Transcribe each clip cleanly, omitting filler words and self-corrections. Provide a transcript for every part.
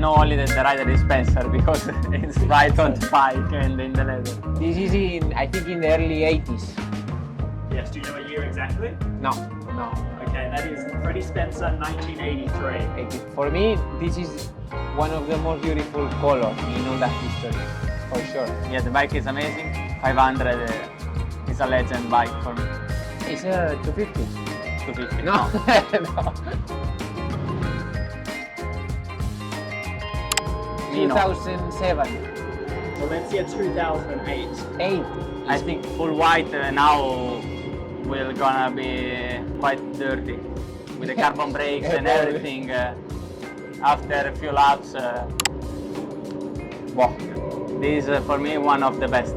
know only that the rider is Spencer because it's right on the bike and in the leather. This is in, I think, in the early 80s. Yes, do you know a year exactly? No. Okay, that is Freddie Spencer, 1983. For me, this is one of the most beautiful colors in all that history, for sure. Yeah, the bike is amazing. 500 is a legend bike for me. It's a 250. 250. No. No. Nino. 2007. Valencia 2008. 8. I think full white now will gonna be quite dirty with the carbon brakes and everything. After a few laps, wow. This is for me one of the best.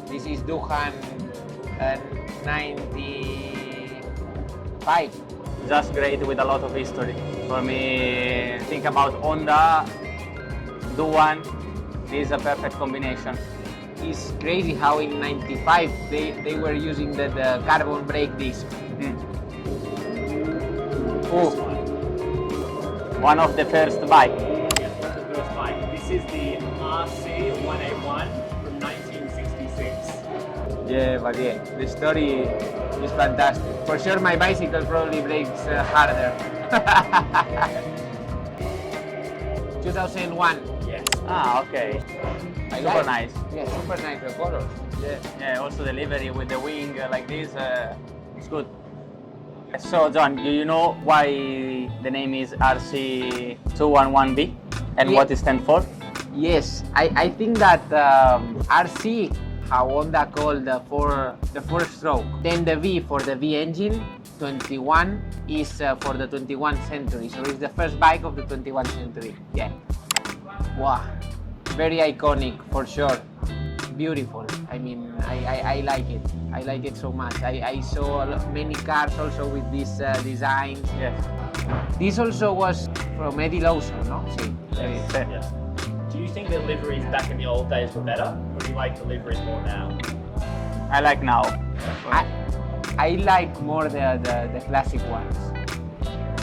This is Doohan 95. Just great with a lot of history. For me, think about Honda, Doohan, this is a perfect combination. It's crazy how in 95 they were using the carbon brake disc. Oh, one of the first bike. Yes, that's the first bike. This is the RC181 from 1966. Yeah, but yeah, the story is fantastic. For sure my bicycle probably brakes harder. 2001. Yes. Ah, okay. Super nice. Yeah, super nice, the colors. Yeah, also the livery with the wing like this, it's good. So John, do you know why the name is RC211B and what it stands for? Yes, I think that RC, how Honda called the four stroke, then the V for the V engine, 21 is for the 21st century, so it's the first bike of the 21st century. Yeah. Wow, very iconic for sure. Beautiful. I mean, I like it. I like it so much. I saw many cars also with these designs. Yes. This also was from Eddie Lawson, no? Sí. Yes. Do you think that liveries back in the old days were better, or do you like the liveries more now? I like now. I like more the classic ones.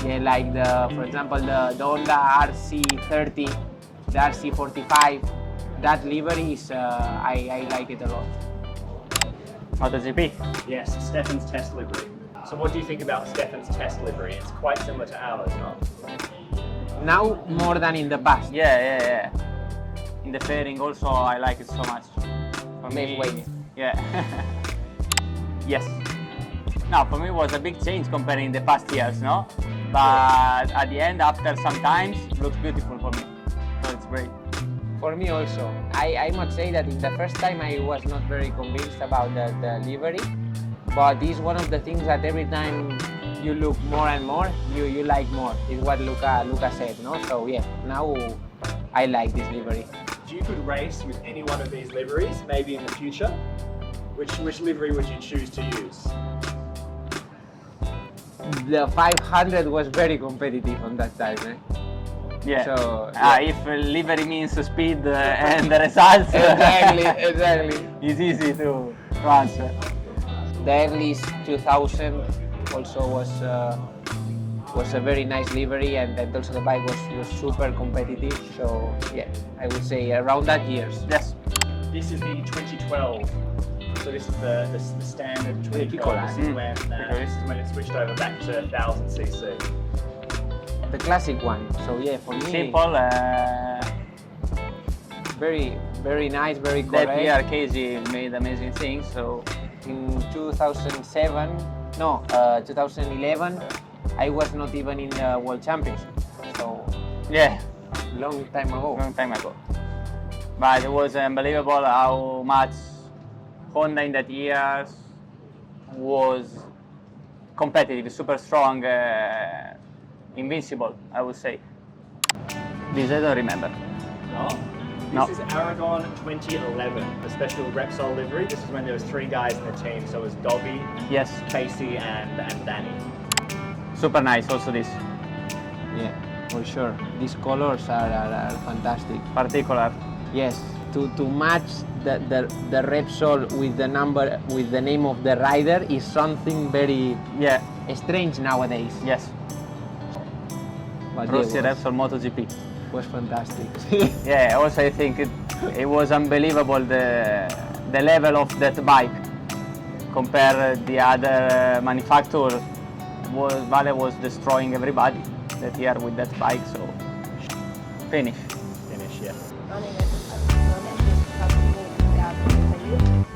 Yeah, like for example, the Honda RC30, the RC45. That livery is, I like it a lot. MotoGP. Yes, Stefan's test livery. So what do you think about Stefan's test livery? It's quite similar to ours, no? Now more than in the past. Yeah. In the fairing also, I like it so much. For Make weight. Yeah. Yes. Now, for me it was a big change comparing the past years, no? But at the end, after some time, it looks beautiful for me. So it's great. For me also. I must say that in the first time I was not very convinced about the livery, but this is one of the things that every time you look more and more, you like more. Is what Luca said, no? So yeah, now I like this livery. If you could race with any one of these liveries, maybe in the future, which livery would you choose to use? The 500 was very competitive on that time, eh? Yeah. So if livery means speed and the results, exactly. It's easy to answer. The early 2000 also was a very nice livery, and also the bike was super competitive. So yeah, I would say around that years. Yes. This is the 2012. So this is the standard 2012. This is when it switched over back to 1000cc. The classic one. So yeah, for me, Simple. very nice, very correct. That year Casey made amazing things. So in 2011, I was not even in the World Championship. So yeah, long time ago. But it was unbelievable how much Honda in that year was competitive, super strong, invincible, I would say. This I don't remember. No? This is Aragon 2011, the special Repsol livery. This is when there was 3 guys in the team, so it was Dobby, Yes, Casey and Danny. super nice also this. Yeah, for sure. These colors are fantastic. Particular. Yes, to match the Repsol with the number, with the name of the rider is something very strange nowadays. Yes. But Rossi yeah, Repsol MotoGP. was fantastic. Yeah, also I think it was unbelievable the level of that bike compared the other manufacturer. Vale was destroying everybody that year with that bike, so finish. Finish, yeah. Running it at the moment, just have to walk out and